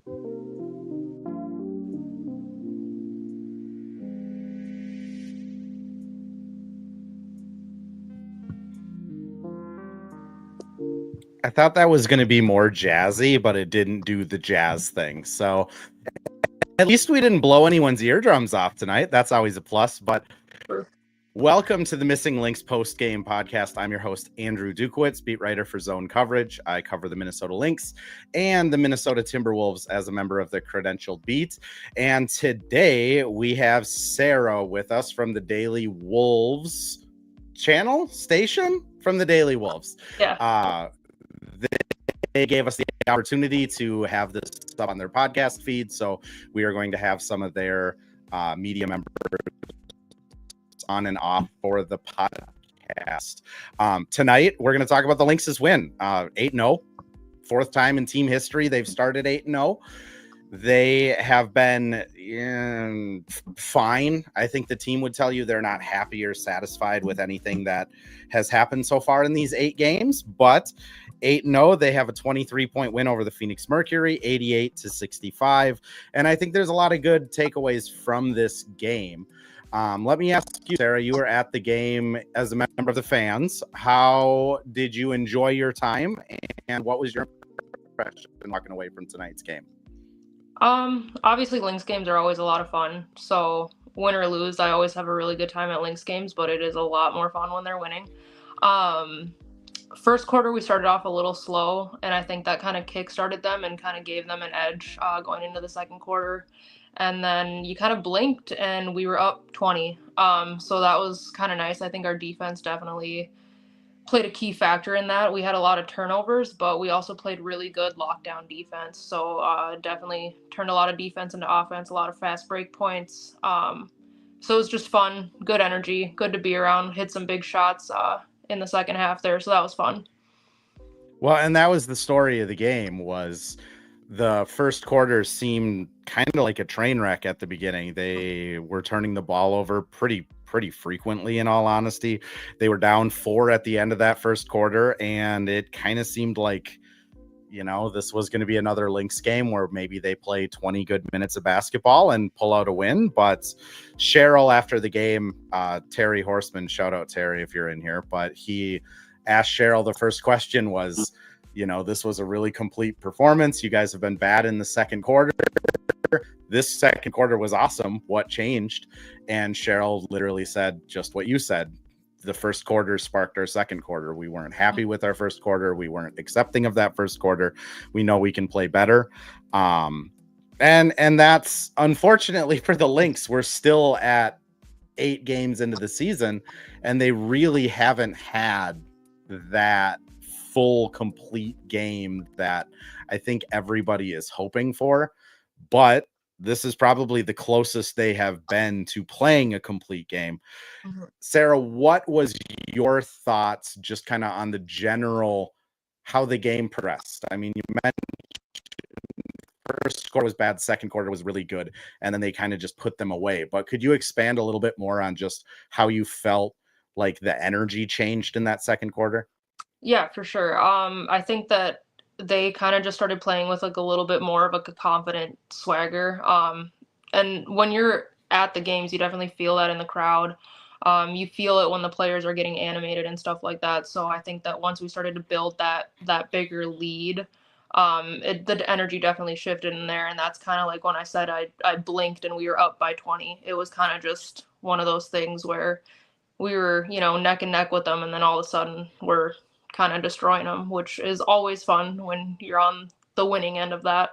I thought that was going to be more jazzy, but it didn't do the jazz thing. So at least we didn't blow anyone's eardrums off tonight. That's always a plus. But welcome to the Missing Lynx post-game podcast. I'm your host, Andrew Dukowitz, beat writer for Zone Coverage. I cover the Minnesota Lynx and the Minnesota Timberwolves as a member of the Credentialed Beat. And today we have Sarah with us from the Daily Wolves channel station from the Daily Wolves. Yeah. They gave us the opportunity to have this up on their podcast feed, so we are going to have some of their media members on and off for the podcast. Tonight, we're going to talk about the Lynx's win, 8-0, fourth time in team history they've started 8-0. They have been fine. I think the team would tell you they're not happy or satisfied with anything that has happened so far in these 8 games, but 8-0, they have a 23-point win over the Phoenix Mercury, 88-65. And I think there's a lot of good takeaways from this game. Let me ask you, Sarah, you were at the game as a member of the fans. How did you enjoy your time, and what was your impression walking away from tonight's game? Obviously Lynx games are always a lot of fun. So win or lose, I always have a really good time at Lynx games, but it is a lot more fun when they're winning. First quarter, we started off a little slow, and I think that kind of kick-started them and kind of gave them an edge going into the second quarter. And then you kind of blinked, and we were up 20. So that was kind of nice. I think our defense definitely played a key factor in that. We had a lot of turnovers, but we also played really good lockdown defense. So definitely turned a lot of defense into offense, a lot of fast break points. So it was just fun, good energy, good to be around, hit some big shots in the second half there. So that was fun. Well, and that was the story of the game. Was the first quarter seemed kind of like a train wreck at the beginning. They were turning the ball over pretty frequently, in all honesty. They were down 4 at the end of that first quarter, and it kind of seemed like, this was going to be another Lynx game where maybe they play 20 good minutes of basketball and pull out a win. But Cheryl, after the game, Terry Horseman, shout out Terry if you're in here, but he asked Cheryl, the first question was, this was a really complete performance. You guys have been bad in the second quarter. This second quarter was awesome. What changed? And Cheryl literally said just what you said. The first quarter sparked our second quarter. We weren't happy with our first quarter. We weren't accepting of that first quarter. We know we can play better. And that's unfortunately for the Lynx. We're still at 8 games into the season, and they really haven't had that full complete game that I think everybody is hoping for. But this is probably the closest they have been to playing a complete game. Mm-hmm. Sarah, what was your thoughts just kind of on the general, how the game progressed? I mean, you mentioned first quarter was bad, second quarter was really good, and then they kind of just put them away. But could you expand a little bit more on just how you felt like the energy changed in that second quarter? Yeah, for sure. I think that they kind of just started playing with like a little bit more of like a confident swagger. And when you're at the games, you definitely feel that in the crowd. You feel it when the players are getting animated and stuff like that. So I think that once we started to build that bigger lead, the energy definitely shifted in there. And that's kind of like when I said I blinked and we were up by 20. It was kind of just one of those things where we were, neck and neck with them, and then all of a sudden we're kind of destroying them, which is always fun when you're on the winning end of that.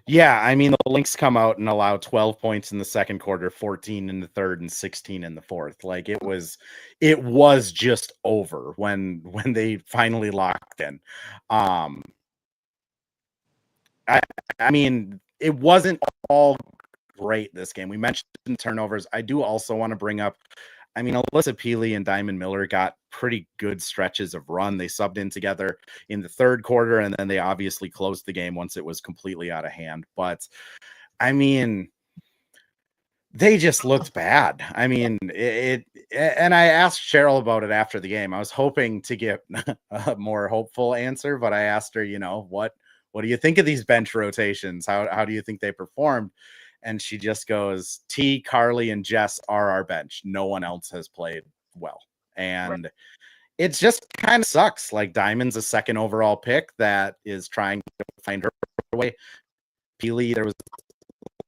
Yeah, I mean, the Lynx come out and allow 12 points in the second quarter, 14 in the third, and 16 in the fourth. Like it was just over when they finally locked in. I mean, it wasn't all great this game. We mentioned turnovers. I do also want to bring up, I mean, Alyssa Peely and Diamond Miller got pretty good stretches of run. They subbed in together in the third quarter, and then they obviously closed the game once it was completely out of hand. But, I mean, they just looked bad. I mean, and I asked Cheryl about it after the game. I was hoping to get a more hopeful answer, but I asked her, what do you think of these bench rotations? How do you think they performed? And she just goes, T, Carly, and Jess are our bench. No one else has played well. Right. And it just kind of sucks. Like Diamond's a second overall pick that is trying to find her way. Peely, there was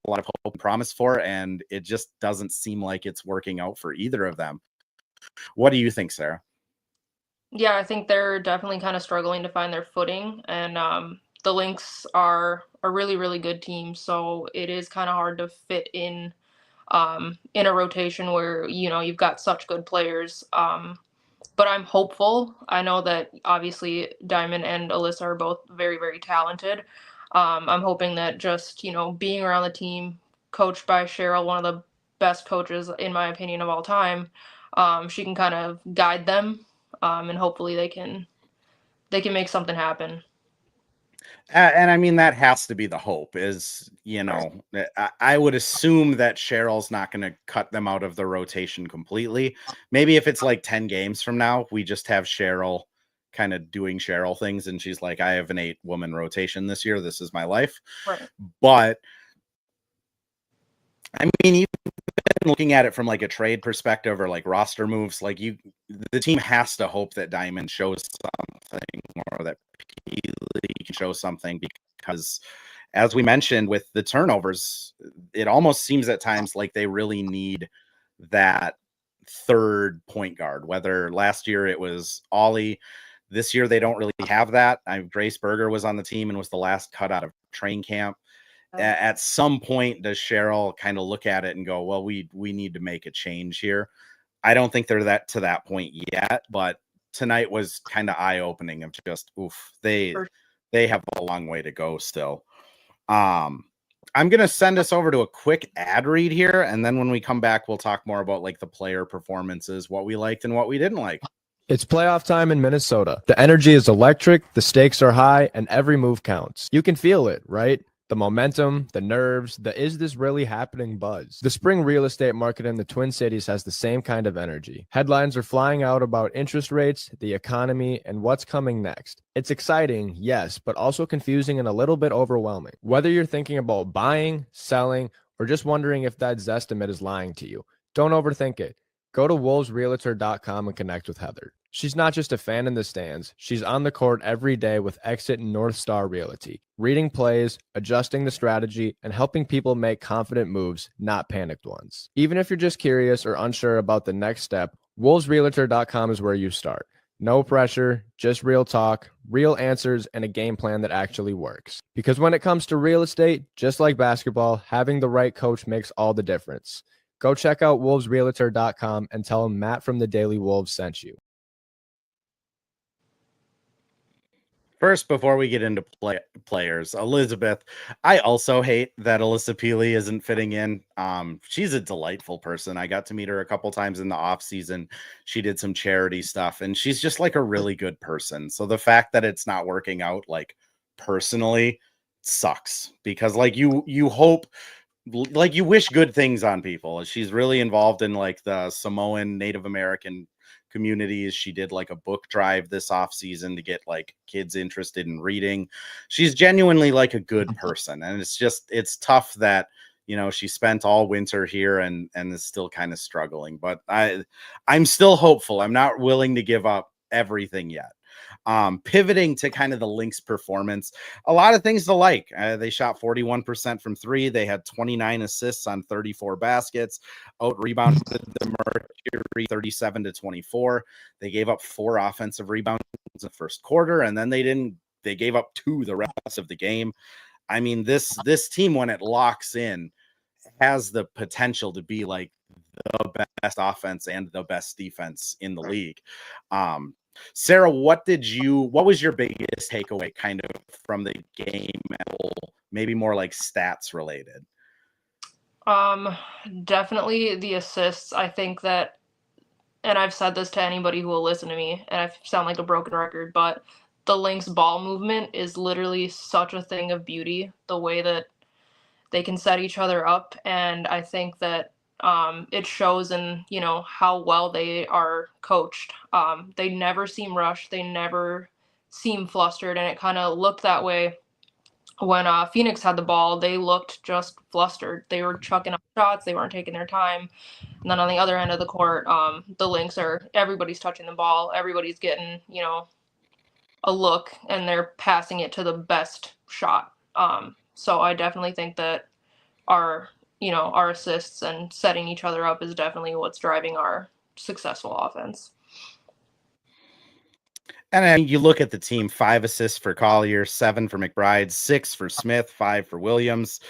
a lot of hope and promise for, and it just doesn't seem like it's working out for either of them. What do you think, Sarah? Yeah, I think they're definitely kind of struggling to find their footing, and the Lynx are a really, really good team. So it is kind of hard to fit in a rotation where you've got such good players. But I'm hopeful. I know that obviously Diamond and Alyssa are both very, very talented. I'm hoping that just being around the team, coached by Cheryl, one of the best coaches in my opinion of all time, she can kind of guide them, and hopefully they can make something happen. And I mean, that has to be the hope is, Right. I would assume that Cheryl's not going to cut them out of the rotation completely. Maybe if it's like 10 games from now, we just have Cheryl kind of doing Cheryl things. And she's like, I have an 8-woman rotation this year. This is my life. Right. But I mean, even looking at it from like a trade perspective or like roster moves, like the team has to hope that Diamond shows something or that Peely can show something because, as we mentioned with the turnovers, it almost seems at times like they really need that third point guard. Whether last year it was Ollie, this year they don't really have that. Grace Berger was on the team and was the last cut out of training camp. At some point, does Cheryl kind of look at it and go, well, we need to make a change here? I don't think they're to that point yet, but tonight was kind of eye-opening of just, oof, they have a long way to go still. I'm going to send us over to a quick ad read here, and then when we come back, we'll talk more about like the player performances, what we liked and what we didn't like. It's playoff time in Minnesota. The energy is electric, the stakes are high, and every move counts. You can feel it, right? The momentum, the nerves, the is this really happening buzz. The spring real estate market in the Twin Cities has the same kind of energy. Headlines are flying out about interest rates, the economy, and what's coming next. It's exciting, yes, but also confusing and a little bit overwhelming. Whether you're thinking about buying, selling, or just wondering if that Zestimate is lying to you, don't overthink it. Go to wolvesrealtor.com and connect with Heather. She's not just a fan in the stands. She's on the court every day with Exit and North Star Realty, reading plays, adjusting the strategy, and helping people make confident moves, not panicked ones. Even if you're just curious or unsure about the next step, wolvesrealtor.com is where you start. No pressure, just real talk, real answers, and a game plan that actually works. Because when it comes to real estate, just like basketball, having the right coach makes all the difference. Go check out wolvesrealtor.com and tell them Matt from the Daily Wolves sent you. First, before we get into players, Elizabeth, I also hate that Alyssa Peely isn't fitting in. She's a delightful person. I got to meet her a couple times in the off season. She did some charity stuff, and she's just like a really good person. So the fact that it's not working out, like personally, sucks because like you hope, like you wish good things on people. She's really involved in like the Samoan Native American communities. She did like a book drive this off season to get like kids interested in reading. She's genuinely like a good person, and it's tough that she spent all winter here and is still kind of struggling, but I'm still hopeful. I'm not willing to give up everything yet. Pivoting to kind of the Lynx performance, a lot of things to like. They shot 41% from three. They had 29 assists on 34 baskets, out rebounded the Mercury 37-24. They gave up 4 offensive rebounds in the first quarter, and then they gave up 2 the rest of the game. I mean, this team, when it locks in, has the potential to be like the best offense and the best defense in the league. Sarah, what was your biggest takeaway kind of from the game, maybe more like stats related? Definitely the assists. I think that, and I've said this to anybody who will listen to me, and I sound like a broken record, but the Lynx ball movement is literally such a thing of beauty, the way that they can set each other up, and I think that it shows in how well they are coached. They never seem rushed, they never seem flustered, and it kind of looked that way when Phoenix had the ball, they looked just flustered. They were chucking up shots. They weren't taking their time. And then on the other end of the court, the Lynx everybody's touching the ball. Everybody's getting, a look, and they're passing it to the best shot. So I definitely think that our assists and setting each other up is definitely what's driving our successful offense. And then you look at the team, 5 assists for Collier, 7 for McBride, 6 for Smith, 5 for Williams.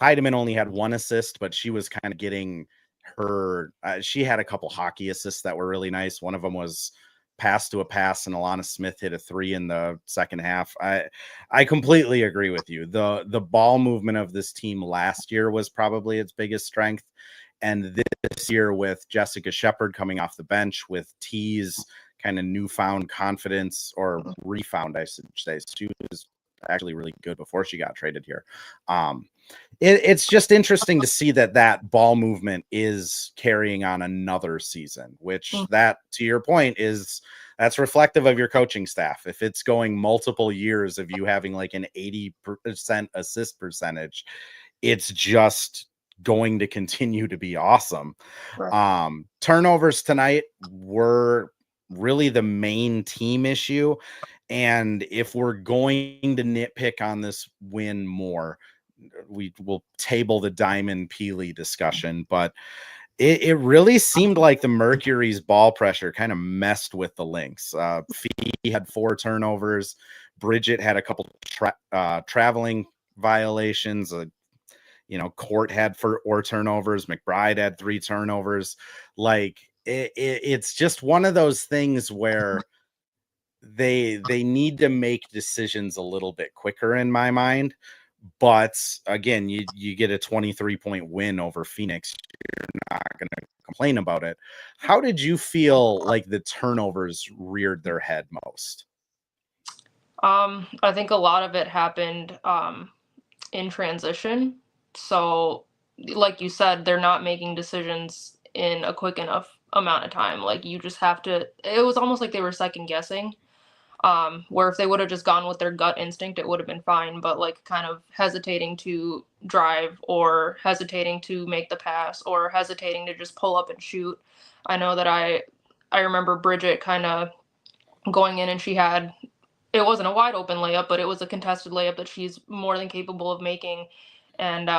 Heidemann only had 1 assist, but she was kind of getting her, she had a couple hockey assists that were really nice. One of them was pass to a pass, and Alana Smith hit a 3 in the second half. I completely agree with you. The ball movement of this team last year was probably its biggest strength. And this year with Jessica Shepard coming off the bench, with T's kind of newfound confidence, or refound, I should say. She was actually really good before she got traded here. It's just interesting to see that ball movement is carrying on another season, which that, to your point, that's reflective of your coaching staff. If it's going multiple years of you having like an 80% assist percentage, it's just going to continue to be awesome. Right. Turnovers tonight were really the main team issue. And if we're going to nitpick on this win more, we will table the Diamond Peely discussion, but it really seemed like the Mercury's ball pressure kind of messed with the Lynx. Fee had 4 turnovers. Bridget had a couple traveling violations. Court had 4 turnovers. McBride had 3 turnovers. Like it's just one of those things where they need to make decisions a little bit quicker in my mind. But again, you get a 23-point win over Phoenix. You're not going to complain about it. How did you feel like the turnovers reared their head most? I think a lot of it happened in transition. So, like you said, they're not making decisions in a quick enough amount of time. Like, you just have to. It was almost like they were second guessing. Where if they would have just gone with their gut instinct, it would have been fine. But like, kind of hesitating to drive, or hesitating to make the pass, or hesitating to just pull up and shoot. I know that I remember Bridget kind of going in, and it wasn't a wide open layup, but it was a contested layup that she's more than capable of making. And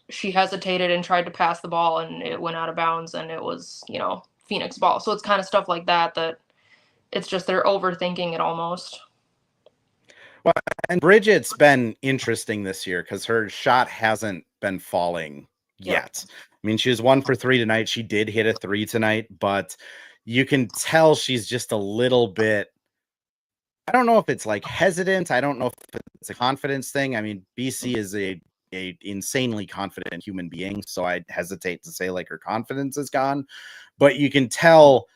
she hesitated and tried to pass the ball, and it went out of bounds, and it was, Phoenix ball. So it's kind of stuff like that it's just they're overthinking it almost. Well, and Bridget's been interesting this year because her shot hasn't been falling yet. Yep. I mean, she was 1 for 3 tonight. She did hit a 3 tonight, but you can tell she's just a little bit, I don't know if it's like hesitant. I don't know if it's a confidence thing. I mean, BC is a insanely confident human being, so I hesitate to say like her confidence is gone, but you can tell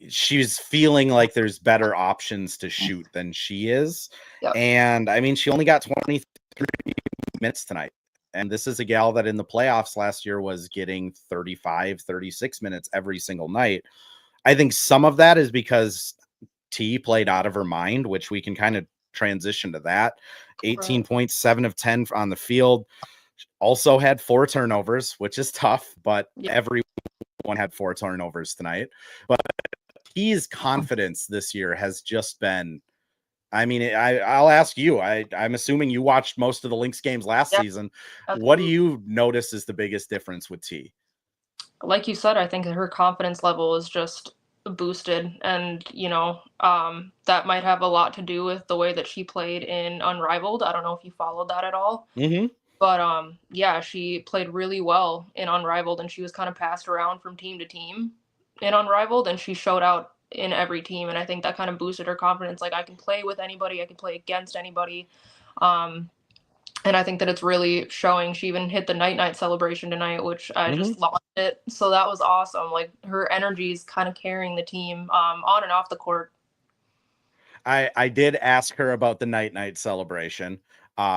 she's feeling like there's better options to shoot than she is. Yep. And I mean, she only got 23 minutes tonight. And this is a gal that in the playoffs last year was getting 35, 36 minutes every single night. I think some of that is because T played out of her mind, which we can kind of transition to that. 18 points, 7 of 10 on the field. Also had 4 turnovers, which is tough, but everyone had 4 turnovers tonight. But T's confidence this year has just been, I mean, I'll ask you, I'm assuming you watched most of the Lynx games last season. Absolutely. What do you notice is the biggest difference with T? Like you said, I think her confidence level is just boosted, and that might have a lot to do with the way that she played in Unrivaled. I don't know if you followed that at all. But yeah, she played really well in Unrivaled, and she was kind of passed around from team to team in Unrivaled, and she showed out in every team, and I think that kind of boosted her confidence. Like, I can play with anybody, I can play against anybody. And I think that it's really showing. She even hit the night celebration tonight, which I just loved it. So that was awesome. Like, her energy is kind of carrying the team on and off the court. I did ask her about the night celebration.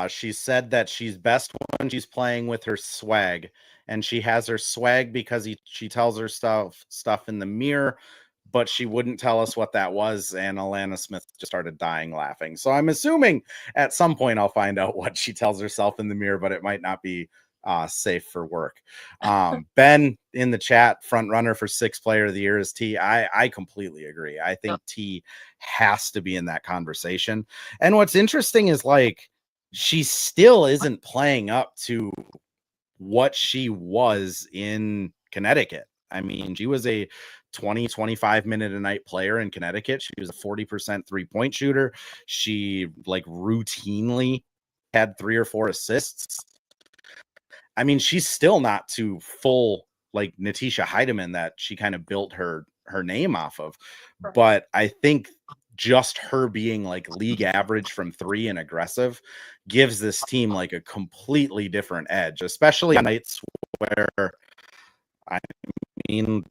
She said that she's best when she's playing with her swag, and she has her swag because she tells her stuff in the mirror, but she wouldn't tell us what that was. And Alana Smith just started dying laughing. So I'm assuming at some point I'll find out what she tells herself in the mirror, but it might not be safe for work. Ben in the chat, front runner for 6th player of the year is T. I completely agree. I think T has to be in that conversation. And what's interesting is like, she still isn't playing up to what she was in Connecticut. I mean, she was a 25 minute a night player in Connecticut. She was a 40% 3-point shooter. She like routinely had 3 or 4 assists. I mean, she's still not to full like Natisha Heidemann that she kind of built her name off of. But I think just her being like league average from 3 and aggressive gives this team like a completely different edge, especially on nights where, I mean,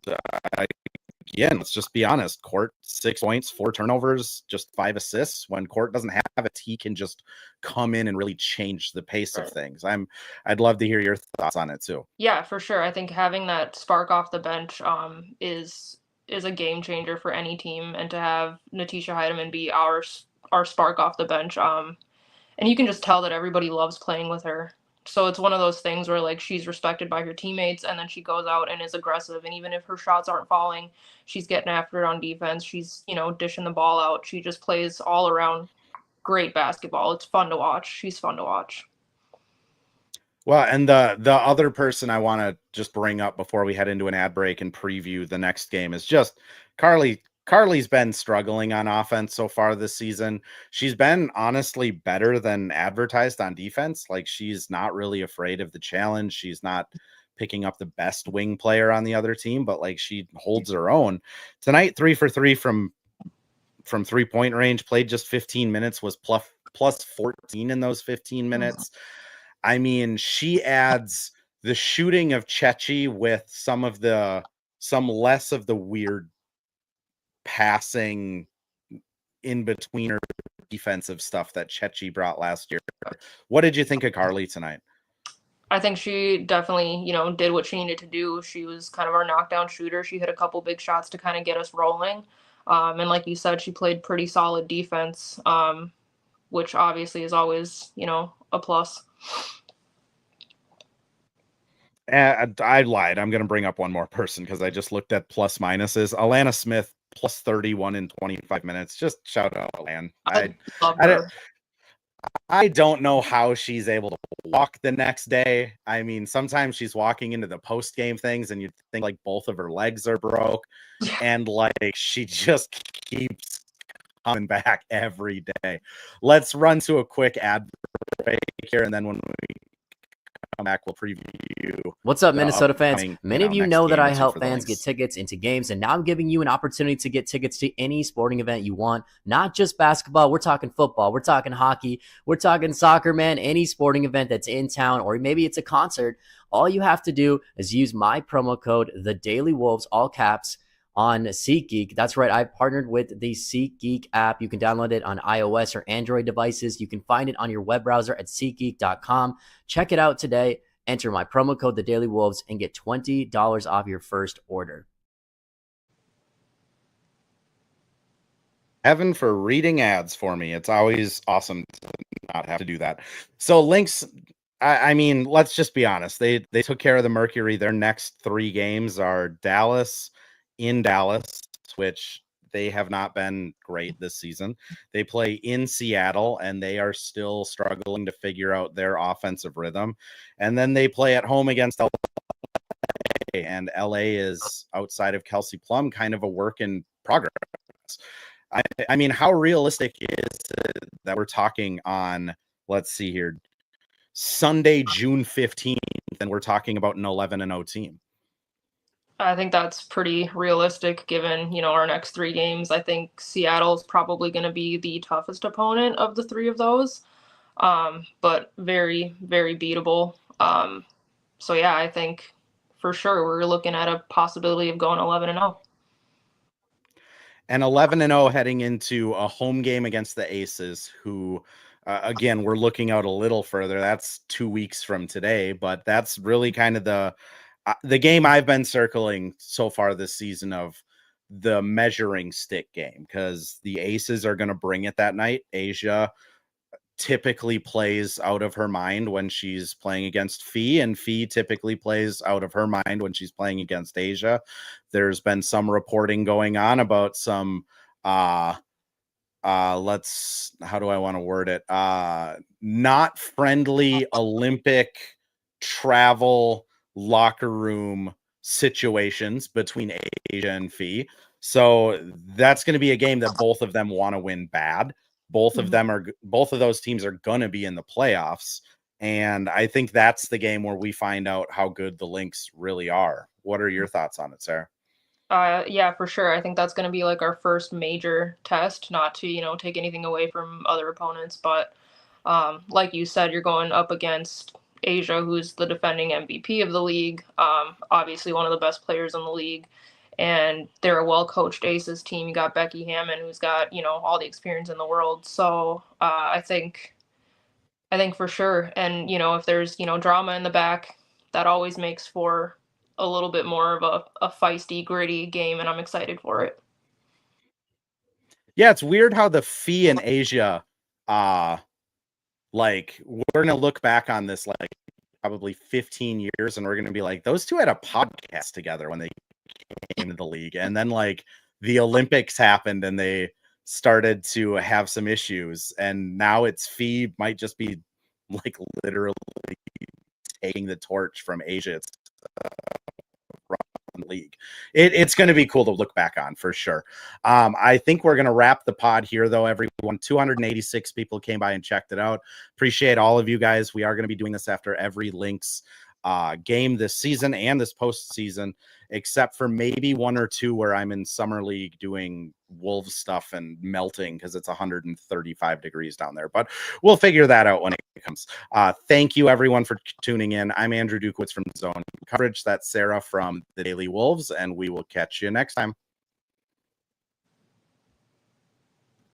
again, let's just be honest. Court 6 points, 4 turnovers, just 5 assists. When Court doesn't have it, he can just come in and really change the pace of things. I'd love to hear your thoughts on it too. Yeah, for sure. I think having that spark off the bench is a game changer for any team, and to have Natisha Heidemann be our spark off the bench, and you can just tell that everybody loves playing with her. So it's one of those things where like she's respected by her teammates, and then she goes out and is aggressive, and even if her shots aren't falling, she's getting after it on defense. She's, dishing the ball out. She just plays all around great basketball. It's fun to watch. She's fun to watch. Well, and the other person I want to just bring up before we head into an ad break and preview the next game is just Carly. Carly's been struggling on offense so far this season. She's been honestly better than advertised on defense. Like, she's not really afraid of the challenge. She's not picking up the best wing player on the other team, but like she holds her own. Tonight, 3 for 3 from 3-point range, played just 15 minutes, was plus 14 in those 15 minutes. I mean, she adds the shooting of Chechi with some less of the weird passing in between her defensive stuff that Chechi brought last year. What did you think of Carly tonight? I think she definitely, did what she needed to do. She was kind of our knockdown shooter. She hit a couple big shots to kind of get us rolling. And like you said, she played pretty solid defense, which obviously is always, a plus. I lied. I'm going to bring up one more person because I just looked at plus minuses. Alana Smith, plus 31 in 25 minutes. Just shout out, Alan. I don't know how she's able to walk the next day. I mean, sometimes she's walking into the post-game things and you think like both of her legs are broke. And like she just keeps coming back every day. Let's run to a quick ad break here, and then when we come back, we'll preview. What's up, Minnesota fans? Many of you know that I help fans get tickets into games, and now I'm giving you an opportunity to get tickets to any sporting event you want. Not just basketball. We're talking football. We're talking hockey. We're talking soccer, man. Any sporting event that's in town, or maybe it's a concert. All you have to do is use my promo code, The Daily Wolves, all caps, on SeatGeek. That's right. I partnered with the SeatGeek app. You can download it on iOS or Android devices. You can find it on your web browser at SeatGeek.com. Check it out today. Enter my promo code, The Daily Wolves, and get $20 off your first order. Evan for reading ads for me. It's always awesome to not have to do that. So Lynx, I mean, let's just be honest. They took care of the Mercury. Their next 3 games are Dallas, in Dallas, which they have not been great this season. They play in Seattle, and they are still struggling to figure out their offensive rhythm. And then they play at home against LA, and LA is, outside of Kelsey Plum, kind of a work in progress. I mean, how realistic is it that we're talking on, let's see here, Sunday, June 15th, and we're talking about an 11-0 team? I think that's pretty realistic given, our next 3 games. I think Seattle's probably going to be the toughest opponent of the 3 of those, but very, very beatable. So, yeah, I think for sure we're looking at a possibility of going 11-0. And 11-0 heading into a home game against the Aces, who, again, we're looking out a little further. That's 2 weeks from today, but that's really kind of the game I've been circling so far this season of the measuring stick game, because the aces are going to bring it that night. Asia typically plays out of her mind when she's playing against Fee, and Fee typically plays out of her mind when she's playing against Asia. There's been some reporting going on about some how do I want to word it? Not friendly Olympic travel locker room situations between Asia and Fee. So that's going to be a game that both of them want to win bad. Both of those teams are going to be in the playoffs. And I think that's the game where we find out how good the Lynx really are. What are your thoughts on it, Sarah? Yeah, for sure. I think that's going to be like our first major test, not to, take anything away from other opponents. But like you said, you're going up against Asia, who's the defending MVP of the league, obviously one of the best players in the league. And they're a well-coached Aces team. You got Becky Hammond, who's got, all the experience in the world. So I think for sure. And, if there's, drama in the back, that always makes for a little bit more of a feisty, gritty game, and I'm excited for it. Yeah, it's weird how the Fee in Asia, like, we're gonna look back on this like probably 15 years, and we're gonna be like, those two had a podcast together when they came to the league, and then like the Olympics happened and they started to have some issues, and now it's Fee might just be like literally taking the torch from Asia. It's league. It's going to be cool to look back on for sure. I think we're going to wrap the pod here, though. Everyone, 286 people came by and checked it out. Appreciate all of you guys. We are going to be doing this after every Lynx game this season and this postseason, except for maybe one or two where I'm in summer league doing Wolves stuff and melting because it's 135 degrees down there. But we'll figure that out when it comes. Thank you, everyone, for tuning in. I'm Andrew Dukowitz from Zone Coverage. That's Sarah from the Daily Wolves, and we will catch you next time.